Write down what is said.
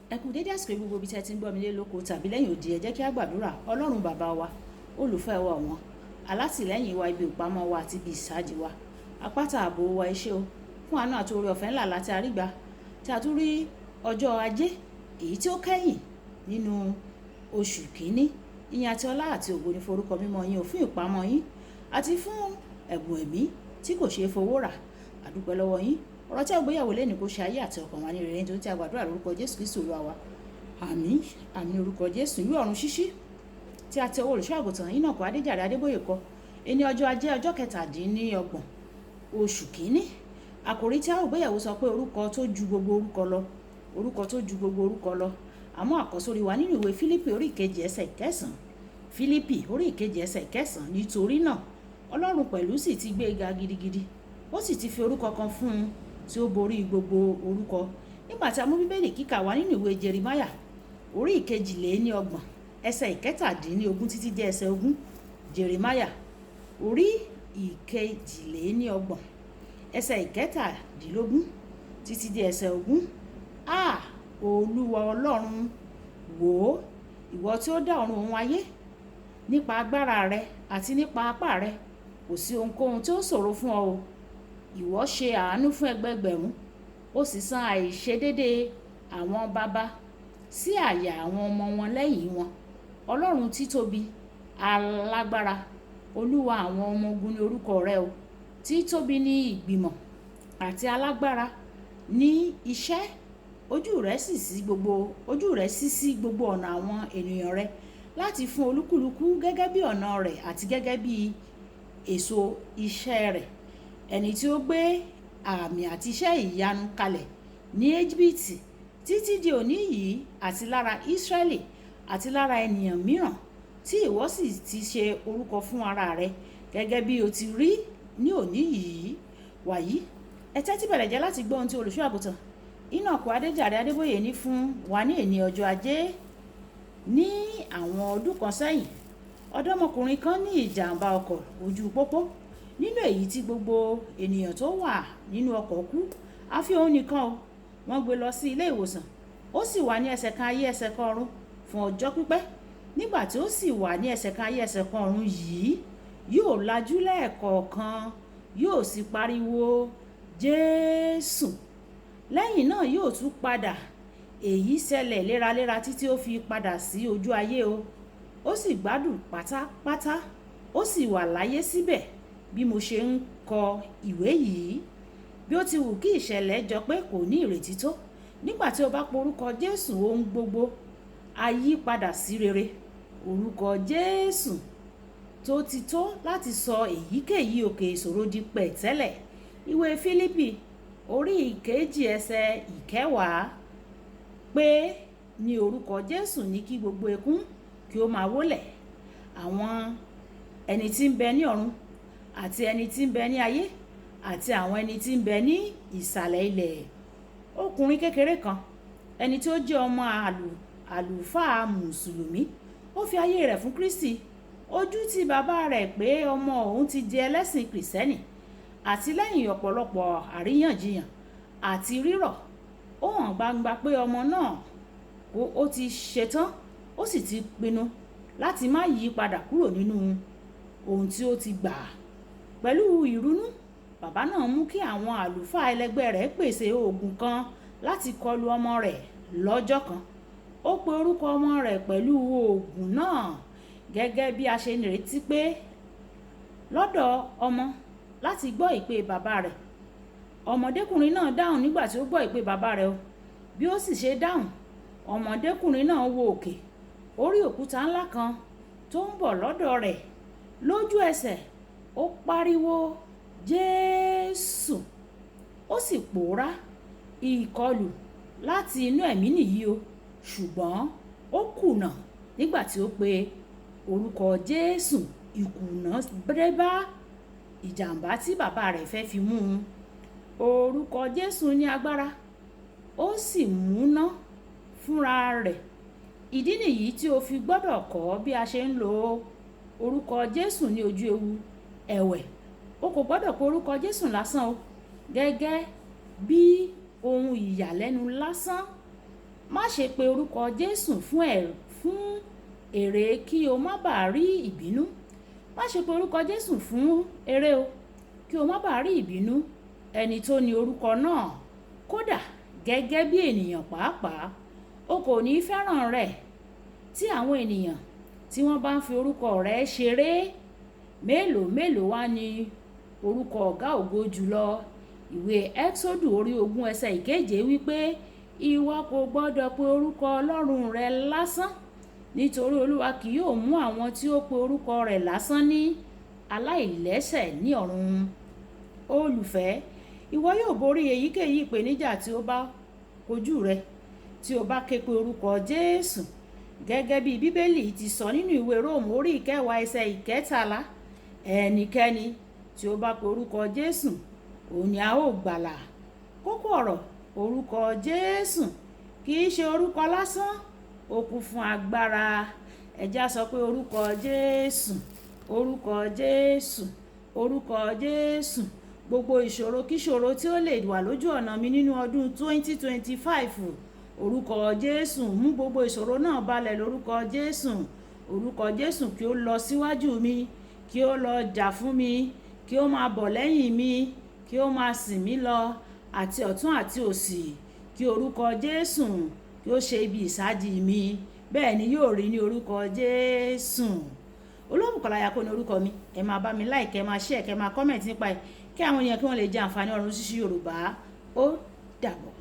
Ẹ kú dédé àsìkò gbogbo ibi tí ẹ ti ń gbọ́ mi lé lóko tàbí lẹ́yìn odi, ẹ jẹ́ kí a gbàdúrà. Ọlọ́run bàbá wa, olùfẹ́ wa wọn, alátìlẹ́yìn wa, ibi ìpamọ́ wa àti ibi ìsádi wa, àpáta ààbò wa, ẹ ṣé o fún àánú àti oore ọ̀fẹ́ ńlá láti àrígbà tí a tún rí ọjọ́ ajé èyí tí ó kẹ́yìn nínú oṣù kìíní. Ìyìn àti ọlá àti ògo ni forúkọ mímọ́ yín, fún ìpamọ́ yín àti fún ẹ̀bùn ẹ̀mí tí kò ṣeé fowó rà. A dúpẹ́ lọ́wọ́ yín. Ọ̀rọ̀ tí a gbéyàwó lẹ́nu kó ṣe ayé àti ọkàn wa ní rere, nítorí tí a gbàdúrà lórúkọ Jésù Kristi Olúwa wa. Àmín. Àmín orúkọ Jésù. Ìwé ọ̀run ṣíṣí tí a tẹ ọwọ́ olùṣọ́ àgùntàn Enoch Adéjàre Adébóyè kọ. Ẹni ọjọ́ ajé ọjọ́ 17 oṣù kìíní. Àkòrí tí a ó gbéyàwó sọ pé orúkọ tó ju gbogbo orúkọ lọ. Orúkọ tó ju gbogbo orúkọ lọ. Àmọ́ àkọ́sórí wa nínú ìwé Fílípì orí ìkejì ẹsẹ̀ ìkẹsàn-án. Fílípì orí ìkejì ẹsẹ̀ ìkẹsàn-án. Nítorí náà Ọlọ́run pẹ̀lú sì ti gbé ga gidigidi. Ó sì ti fi orúkọ kan fún un tí ó borí gbogbo orúkọ. Nígbà tí a mú Bíbélì kíkà wá nínú ìwé Jeremáyà orí ìkejìléníọgbọ̀n ẹsẹ̀ ìkẹtàdínlógún títí dé ẹsẹ̀ ogún. Jeremáyà orí ìkejìléníọgbọ̀n ẹsẹ̀ ìkẹtàdínlógún títí dé ẹsẹ̀ ogún. Olúwa Ọlọ́run, wò ó, ìwọ tí ó dá ọ̀run òun ayé, nípa agbára rẹ àti nípa apá rẹ kò sí ohunkóhun tí ó ṣòro fún ọ o. Ìwọ ṣe àánú fún ẹgbẹgbẹ̀rún, ó sì san àìṣedéédé àwọn baba sí àyà àwọn ọmọ wọn lẹ́yìn wọn. Ọlọ́run títóbi, alágbára, Olúwa àwọn ọmọ ogun ní orúkọ rẹ o. Títóbi ní ìgbìmọ̀ àti alágbára ní iṣẹ́. Ojú rẹ sì sí gbogbo ọ̀nà àwọn ènìyàn rẹ, láti fún olúkúlùkù gẹ́gẹ́ bí ọ̀nà rẹ̀ àti gẹ́gẹ́ bí èso iṣẹ́ rẹ̀. Ẹni tí ó gbé àmì àti iṣẹ́ ìyanu kalẹ̀ ní Íjíbítì títí di òní yìí, àti lára Ísírẹ́lì àti lára ènìyàn mìíràn, tí ìwọ sì ti ṣe orúkọ fún ara rẹ, gẹ́gẹ́ bí o ti rí ní òní yìí. Wàyí, ẹ tẹ́tí bẹ̀rẹ̀ jẹ́ láti gbọ́ ohun tí olùṣọ́ àgùntàn Enoch Adéjàre Adébóyè ní fún wa ní èní ọjọ́ ajé. Ní àwọn ọdún kan sẹ́yìn, ọ̀dọ́mọkùnrin kan ní ìjàmbá ọkọ̀ ojú pópó, nínú èyí tí gbogbo ènìyàn tó wà nínú ọkọ̀ kú, àfi òun nìkan o. Wọ́n gbé lọ sí ilé ìwòsàn. Ó sì wà ní ẹsẹ̀ kan ayé ẹsẹ̀ kan ọ̀run fún ọjọ́ pípẹ́. Nígbà tí ó sì wà ní ẹsẹ̀ kan ayé ẹsẹ̀ kan ọ̀run yìí, yóò lajú lẹ́ẹ̀kọ̀ọ̀kan, yóò sì pariwo Jésù. Lẹ́yìn náà yóò tún padà. Èyí ṣẹlẹ̀ léraléra títí ó fi padà sí ojú ayé o. Ó sì gbádùn pátápátá. Ó sì wà láyé síbẹ̀ bí mo ṣe ń kọ ìwé yìí. Bí ó ti wù kí ìṣẹ̀lẹ̀ jọ pé kò ní ìrètí tó, nígbà tí o bá porúkọ Jésù, ohun gbogbo á yí padà sí rere. Orúkọ Jésù tó ti tó láti sọ èyíkéyìí òkè ìṣòro di pẹ̀tẹ́lẹ̀. Ìwé Fílípì orí ìkejì ẹsẹ̀ ìkẹwàá pé ní orúkọ Jésù ní kí gbogbo ekún kí ó máa wólẹ̀, àwọn ẹni tí ń bẹ ní ọ̀run àti ẹni tí ń bẹ ní ayé àti àwọn ẹni tí ń bẹ ní ìsàlẹ̀ ilẹ̀. Ọkùnrin kékeré kan, ẹni tí ó jẹ́ ọmọ àlùfáà mùsùlùmí, ó fi ayé rẹ̀ fún Kristi. Ojú tí bàbá rẹ̀ pé ọmọ òun ti di ẹlẹ́sìn Kìrìsìtẹ́nì, àti lẹ́yìn ọ̀pọ̀lọpọ̀ àríyànjiyàn àti rírọ̀, ó hàn gbangba pé ọmọ náà ó ti ṣetán, ó sì ti pinnu láti má yí padà kúrò nínú ohun tí ó ti gbà. Pẹ̀lú ìrunú, bàbá náà mú kí àwọn àlùfáà ẹlẹgbẹ́ rẹ̀ pèsè oògùn kan láti kọlu ọmọ rẹ̀ lọ́jọ́ kan. Ó pe orúkọ ọmọ rẹ̀ pẹ̀lú oògùn náà, gẹ́gẹ́ bí a ṣe nírètí pé lọ́dọ̀ ọmọ láti gbọ́ ìpè bàbá rẹ̀. Ọmọdékùnrin náà dáhùn nígbà tí ó gbọ́ ìpè bàbá rẹ̀ o. Bí ó sì ṣe dáhùn, ọmọdékùnrin náà wo òkè, ó rí òkúta ńlá kan tó ń bọ̀ lọ́dọ̀ rẹ̀. Lójú ẹsẹ̀, ó pariwo Jésù. Ó sì pòórá. Ìkọlù láti inú ẹ̀mí nìyí o, ṣùgbọ́n ó kùnà nígbà tí ó pe orúkọ Jésù. Ìkùnà dé bá ìjàmbá tí bàbá rẹ̀ fẹ́ fi mú un. Orúkọ Jésù ní agbára, ó sì múná fúnra rẹ̀. Ìdí nìyí tí o fi gbọ́dọ̀ kọ́ bí a ṣe ń lo orúkọ Jésù ní ojú ewu. Ẹ̀wẹ̀, o kò gbọ́dọ̀ pe orúkọ Jésù lásán o, gẹ́gẹ́ bí ohun ìyàlẹ́nu lásán. má ṣe pe orúkọ Jésù fún èrè kí o má bàa rí ìbínú. Má ṣe pe orúkọ Jésù fún èrè o kí o má bàa rí ìbínú ẹni tó ní orúkọ náà. Kódà gẹ́gẹ́ bí ènìyàn pàápàá, o kò ní fẹ́ràn rẹ̀ tí àwọn ènìyàn tí wọ́n bá ń fi orúkọ rẹ̀ ṣeré. Mélòó wá ní orúkọ ọ̀gá ògo jùlọ. Ìwé Ẹ́kísódù orí 20 ẹsẹ̀ 7 wípé ìwọ kò gbọ́dọ̀ pe orúkọ Ọlọ́run rẹ lásán, nítorí Olúwa kì yóò mú àwọn tí ó pe orúkọ rẹ̀ lásán ní aláìlẹ́ṣẹ̀ ní ọ̀run. Olùfẹ́, ìwọ yóò borí èyíkéyìí ìpèníjà tí ó bá kojú rẹ tí o bá ké pe orúkọ Jésù. Gẹ́gẹ́ bí Bíbélì ti sọ nínú ìwé Róòmù orí 10 ẹsẹ̀ 13, ẹnikẹ́ni tí ó bá pe orúkọ Jésù, òun ni a ó gbàlà. Kókó ọ̀rọ̀: orúkọ Jésù kì í ṣe orúkọ lásán, ó kún fún agbára. Ẹ jẹ́ á sọ pé orúkọ Jésù, orúkọ Jésù, orúkọ Jésù. Gbogbo ìṣòro kíṣòro tí ó lè wà lójú ọ̀nà mi nínú ọdún 2025, orúkọ Jésù mú gbogbo ìṣòro náà balẹ̀ lórúkọ Jésù. Orúkọ Jésù kí ó lọ síwájú mi, kí ó lọ jà fún mi, kí ó máa bọ̀ lẹ́yìn mi, kí ó máa sìn mí lọ àti ọ̀tún àti òsì. Kí orúkọ Jésù kí ó ṣe ibi ìsádi mi. Bẹ́ẹ̀ ni yóò rí ní orúkọ Jésù. Olúbùkọ́lá Ayako ní orúkọ mi. Ẹ máa bá mi like, ẹ máa share, ẹ máa comment nípa ẹ̀ kí àwọn èèyàn kí wọ́n lè jẹ àǹfààní ọ̀run ṣíṣí Yorùbá. Ó dàbọ̀.